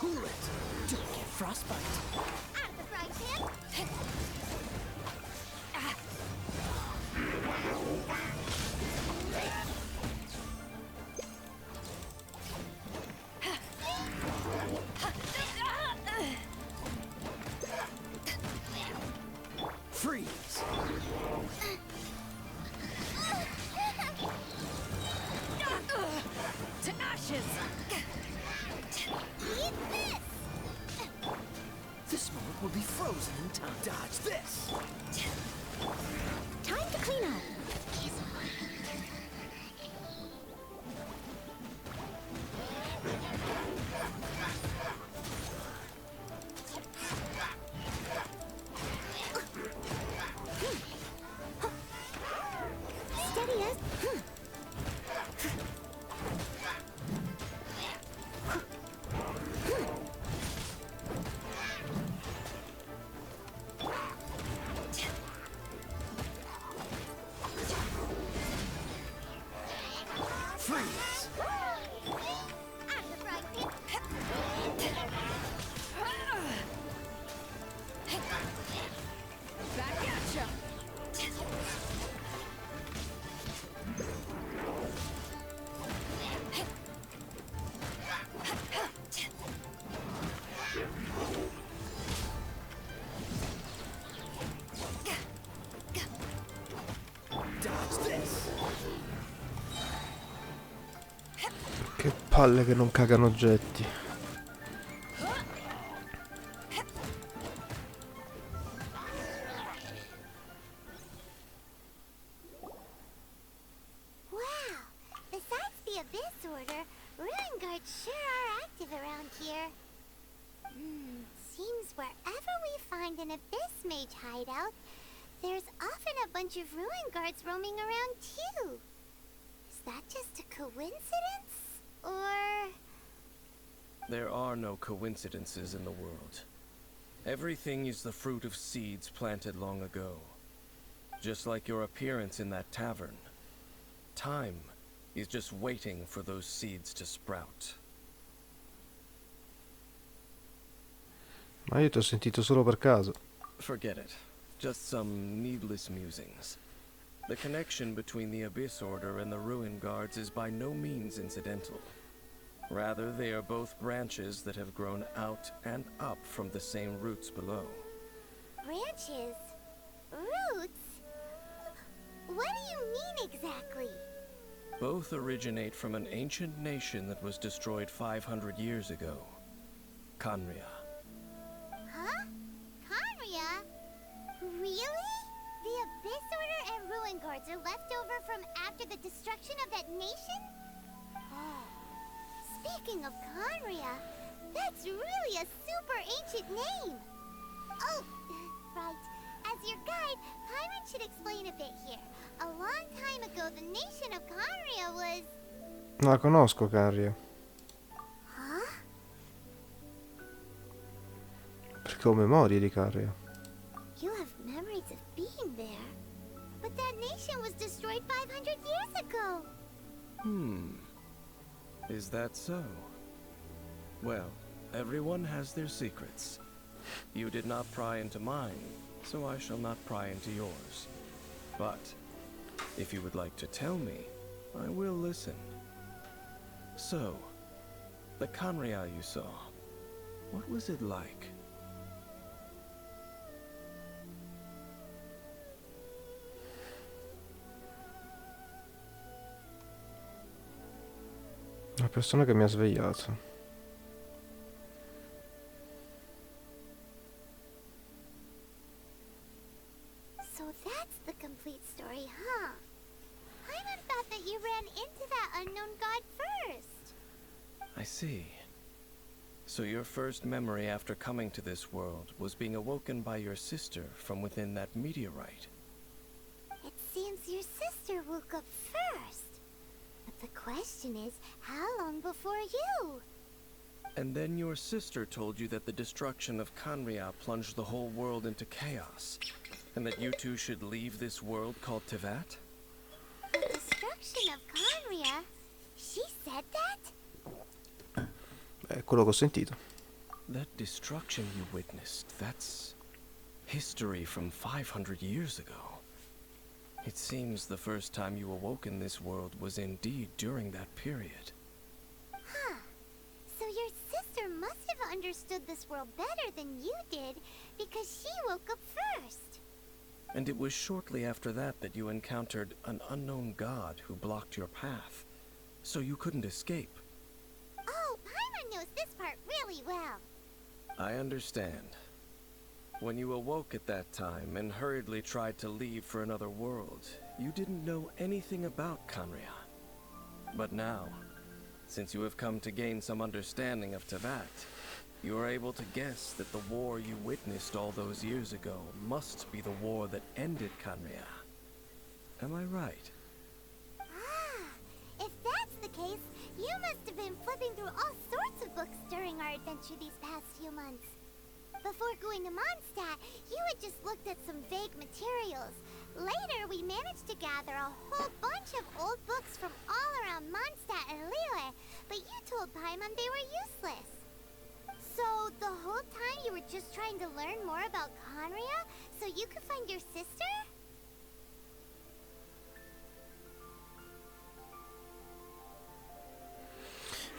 Cool it. Don't get frostbite. Out of the frying pan. Freeze. To ashes. Eat this. This moment will be frozen in time. Dodge this. Time to clean up. Steady as. Freeze. Out of the frying pan. Back at ya. Dodge this. Che palle che non cagano oggetti. Wow! Besides the Abyss Order, Ruin Guards sure are active around here. Seems wherever we find an Abyss Mage hideout, there's often a bunch of Ruin Guards roaming around too. Is that just a coincidence? Or... There are no coincidences in the world. Everything is the fruit of seeds planted long ago. Just like your appearance in that tavern. Time is just waiting for those seeds to sprout. Ma io ti ho sentito solo per caso. Forget it. Just some needless musings. The connection between the Abyss Order and the Ruin Guards is by no means incidental. Rather, they are both branches that have grown out and up from the same roots below. branches? Roots? What do you mean exactly? Both originate from an ancient nation that was destroyed 500 years ago. Khaenri'ah. Huh? Khaenri'ah? Really? The Abyss Order and Ruin Guards are left over from after the destruction of that nation? Speaking of Khaenri'ah, that's really a super ancient name. Oh, right. As your guide, Paimon should explain a bit here. A long time ago, the nation of Khaenri'ah was... No, la conosco, Khaenri'ah. Huh? Perché ho memoria di Khaenri'ah. You have memories of being there. But that nation was destroyed 500 years ago. Is that so? Well, everyone has their secrets. You did not pry into mine, so I shall not pry into yours. But, if you would like to tell me, I will listen. So, the Khaenri'ah you saw, what was it like? Una persona che mi ha svegliato. So that's the complete story, huh? Paimon thought that you ran into that unknown god first. I see. So your first memory after coming to this world was being awoken by your sister from within that meteorite. It seems your sister woke up first. But the question is, how long before you? And then your sister told you that the destruction of Khaenri'ah plunged the whole world into chaos, and that you two should leave this world called Teyvat? The destruction of Khaenri'ah? She said that? È quello che ho sentito. That destruction you witnessed, that's history from 500 years ago. It seems the first time you awoke in this world was indeed during that period. Huh. So your sister must have understood this world better than you did, because she woke up first. And it was shortly after that that you encountered an unknown god who blocked your path, so you couldn't escape. Oh, Paimon knows this part really well. I understand. When you awoke at that time and hurriedly tried to leave for another world, you didn't know anything about Khaenri'ah. But now, since you have come to gain some understanding of Teyvat, you are able to guess that the war you witnessed all those years ago must be the war that ended Khaenri'ah. Am I right? Ah, if that's the case, you must have been flipping through all sorts of books during our adventure these past few months. Before going to Mondstadt, you had just looked at some vague materials. Later, we managed to gather a whole bunch of old books from all around Mondstadt and Liyue, but you told Paimon they were useless. So, the whole time you were just trying to learn more about Khaenri'ah so you could find your sister?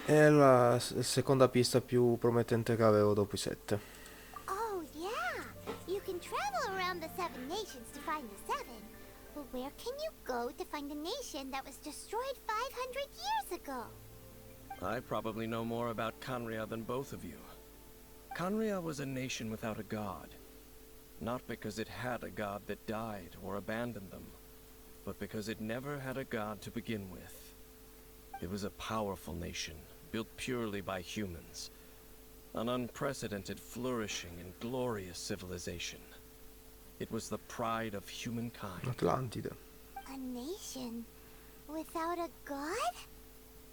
È la seconda pista più promettente che avevo dopo i 7. Oh, yeah! You can travel around the 7 nations to find the 7. But where can you go to find a nation that was destroyed 500 years ago? I probably know more about Khaenri'ah than both of you. Khaenri'ah was a nation without a god. Not because it had a god that died or abandoned them, but because it never had a god to begin with. It was a powerful nation, built purely by humans. An unprecedented, flourishing, and glorious civilization. It was the pride of humankind. Atlantide. A nation without a god?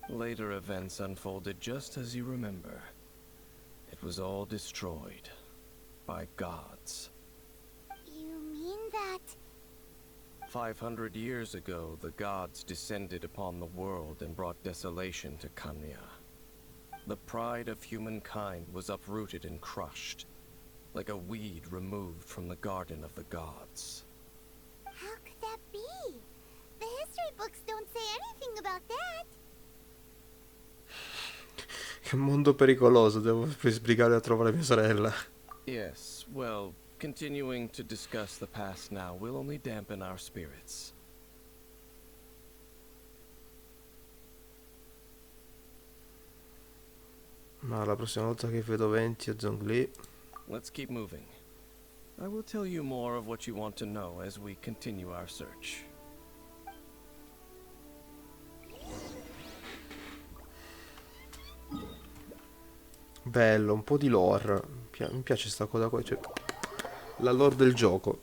Later events unfolded just as you remember. It was all destroyed by gods. You mean that... 500 years ago, the gods descended upon the world and brought desolation to Khaenri'ah. The pride of humankind was uprooted and crushed, like a weed removed from the garden of the gods. How could that be? The history books don't say anything about that. Che mondo pericoloso, devo sbrigare a trovare mia sorella. Yes, well, continuing to discuss the past now will only dampen our spirits. Ma la prossima volta che vedo 20 a Zhongli. Let's keep moving. I will tell you more of what you want to know as we continue our search. Bello, un po' di lore. Mi piace sta cosa qua, cioè la lore del gioco.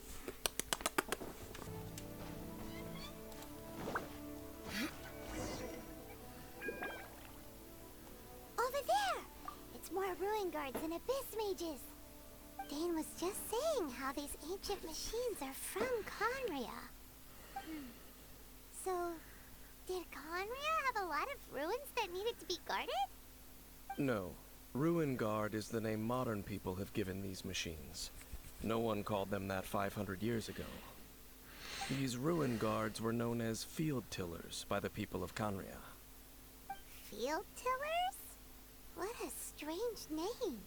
Over there! It's more ruin guards and abyss mages. Dane was just saying how these ancient machines are from Khaenri'ah. So, did Khaenri'ah have a lot of ruins that needed to be guarded? No. Ruin Guard is the name modern people have given these machines. No one called them that 500 years ago. These Ruin Guards were known as Field Tillers by the people of Khaenri'ah. Field tillers? What a strange name.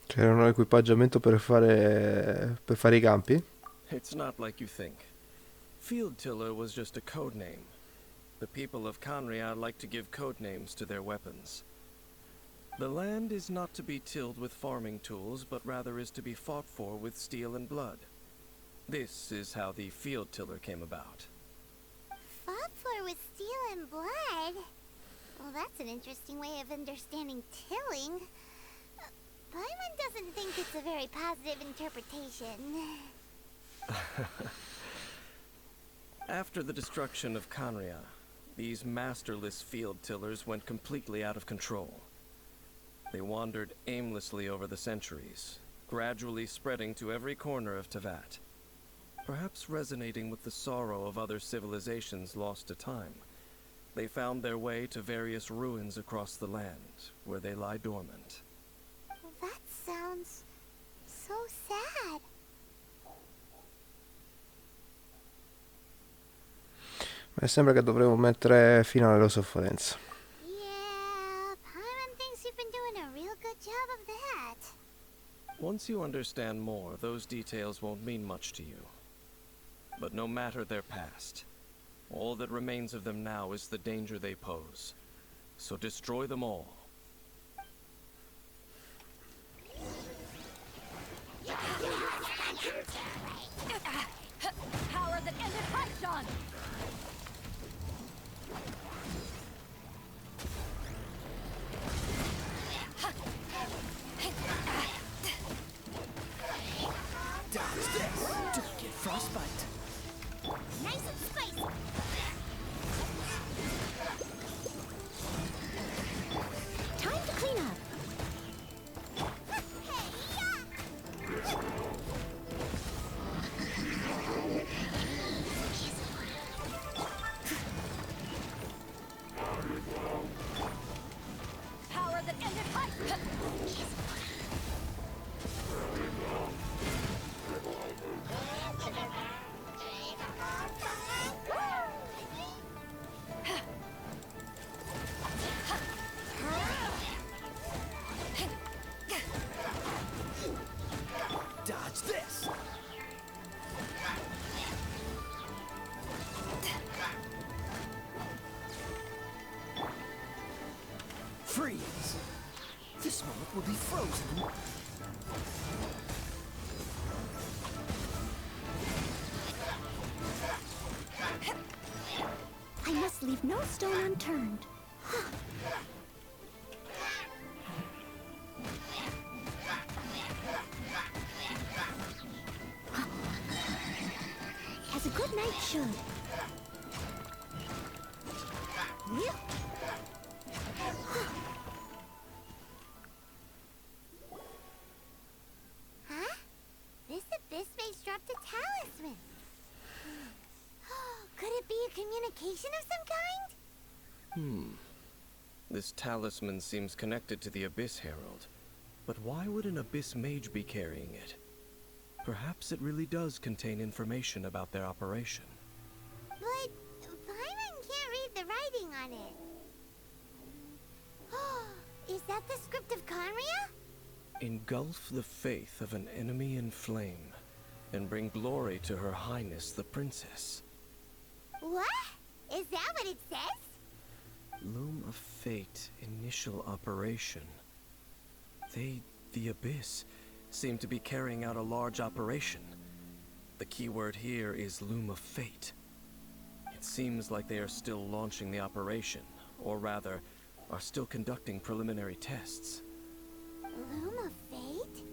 C'erano equipaggiamento per fare i campi? It's not like you think. Field Tiller was just a code name. The people of Khaenri'ah like to give code names to their weapons. The land is not to be tilled with farming tools, but rather is to be fought for with steel and blood. This is how the Field Tiller came about. Fought for with steel and blood? Well, that's an interesting way of understanding tilling. Paimon doesn't think it's a very positive interpretation. After the destruction of Khaenri'ah, these masterless field tillers went completely out of control. They wandered aimlessly over the centuries, gradually spreading to every corner of Teyvat, perhaps resonating with the sorrow of other civilizations lost to time. They found their way to various ruins across the land, where they lie dormant. That sounds so sad. Mi sembra che dovremmo mettere fine alle loro sofferenze. Yeah, Paimon thinks you've been doing a real good job of that. Once you understand more, those details won't mean much to you. But no matter their past, all that remains of them now is the danger they pose. So destroy them all. Power that ended Python! Dodge this. Don't get frostbite. Nice and spicy. Time to clean up. Power that ended Python! Dodge this. Freeze. This moment will be frozen. I must leave no stone unturned. As a good knight should. Huh? This abyss base dropped a talisman. Could it be a communication of some kind? This talisman seems connected to the Abyss Herald. But why would an Abyss Mage be carrying it? Perhaps it really does contain information about their operation. But Paimon can't read the writing on it. Is that the script of Conria? Engulf the faith of an enemy in flame, and bring glory to Her Highness the Princess. What? Is that what it says? Loom of Fate, initial operation. They, the Abyss, seem to be carrying out a large operation. The keyword here is Loom of Fate. It seems like they are still launching the operation, or rather, are still conducting preliminary tests. Loom of Fate?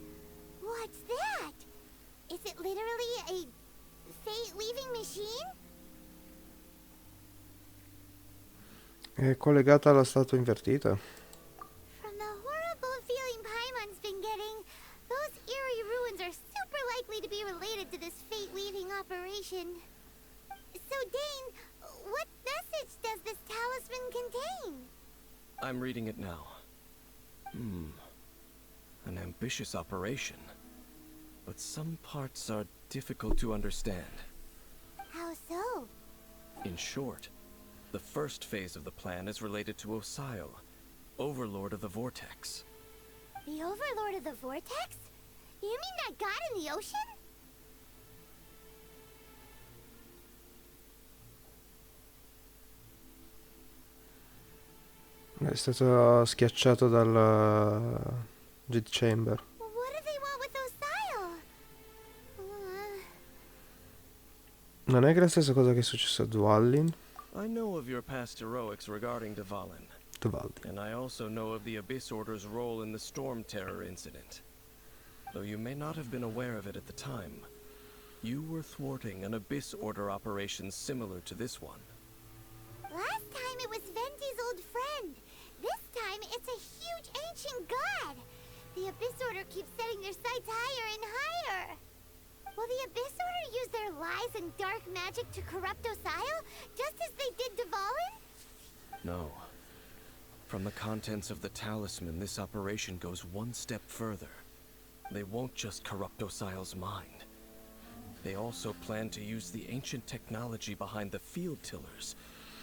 What's that? Is it literally a fate-leaving machine? È collegata alla statua invertita. From the horrible feeling Paimon's been getting, those eerie ruins are super likely to be related to this fate-leaving operation. So, Dane, what message does this talisman contain? I'm reading it now. An ambitious operation. But some parts are difficult to understand. How so? In short, the first phase of the plan is related to Osio, Overlord of the Vortex. The Overlord of the Vortex? You mean that god in the ocean? È stato schiacciato dal Jet Chamber. What do they want with Osio? Non è che è la stessa cosa che è successo a Dwallin? I know of your past heroics regarding Dvalin, Dvaldi. and I also know of the Abyss Order's role in the Storm Terror incident. Though you may not have been aware of it at the time, you were thwarting an Abyss Order operation similar to this one. Last time it was Venti's old friend. This time it's a huge ancient god. The Abyss Order keeps setting their sights higher and higher. Will the Abyss Order use their lies and dark magic to corrupt Osio, just as they did Dvalin? No. From the contents of the talisman, this operation goes one step further. They won't just corrupt Osial's mind. They also plan to use the ancient technology behind the field tillers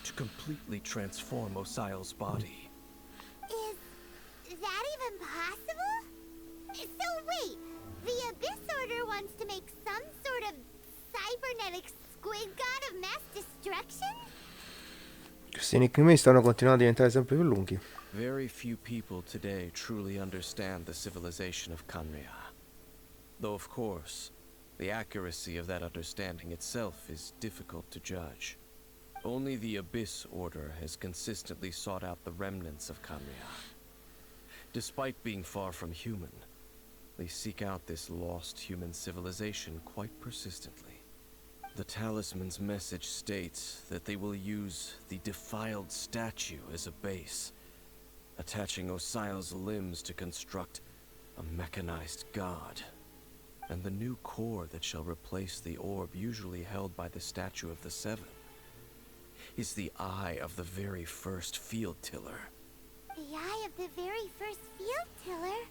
to completely transform Osial's body. Is that even possible? So wait, the Abyss Order wants to make some sort of cybernetic squid god of mass destruction? Questi enigmi stanno continuando a diventare sempre più lunghi. Very few people today truly understand the civilization of Khanria. Though of course, the accuracy of that understanding itself is difficult to judge. Only the Abyss Order has consistently sought out the remnants of Khanria. Despite being far from human, they seek out this lost human civilization quite persistently. The talisman's message states that they will use the defiled statue as a base, attaching Osial's limbs to construct a mechanized god. And the new core that shall replace the orb usually held by the Statue of the Seven is the eye of the very first field tiller. The eye of the very first field tiller?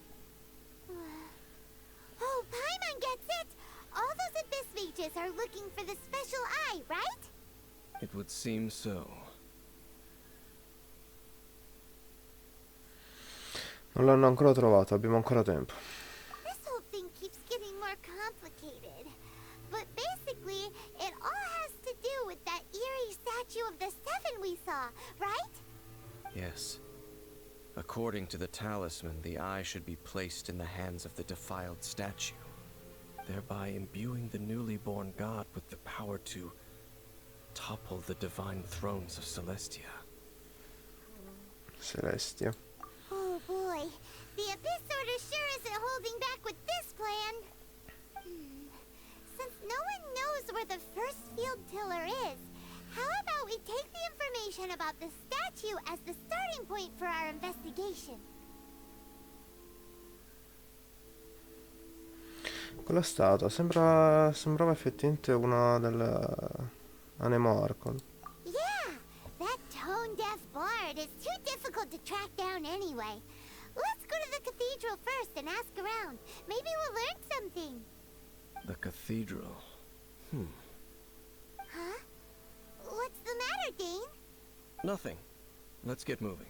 Oh, Paimon gets it! All those Abyss mages are looking for the special eye, right? It would seem so. Non l'hanno ancora trovato, abbiamo ancora tempo. This whole thing keeps getting more complicated. But basically, it all has to do with that eerie Statue of the Seven we saw, right? Yes. According to the talisman, the eye should be placed in the hands of the defiled statue, thereby imbuing the newly born god with the power to topple the divine thrones of Celestia. Celestia. Oh boy, the Abyss Order sure isn't holding back with this plan. Since no one knows where the first field tiller is, how about we take the information about the statue as the starting point for our investigation? Quella statua sembrava effettivamente una delle Anemorcon. Yeah, that tone-deaf bard is too difficult to track down anyway. Let's go to the cathedral first and ask around. Maybe we'll learn something. The cathedral. Huh? What's the matter, Dane? Nothing. Let's get moving.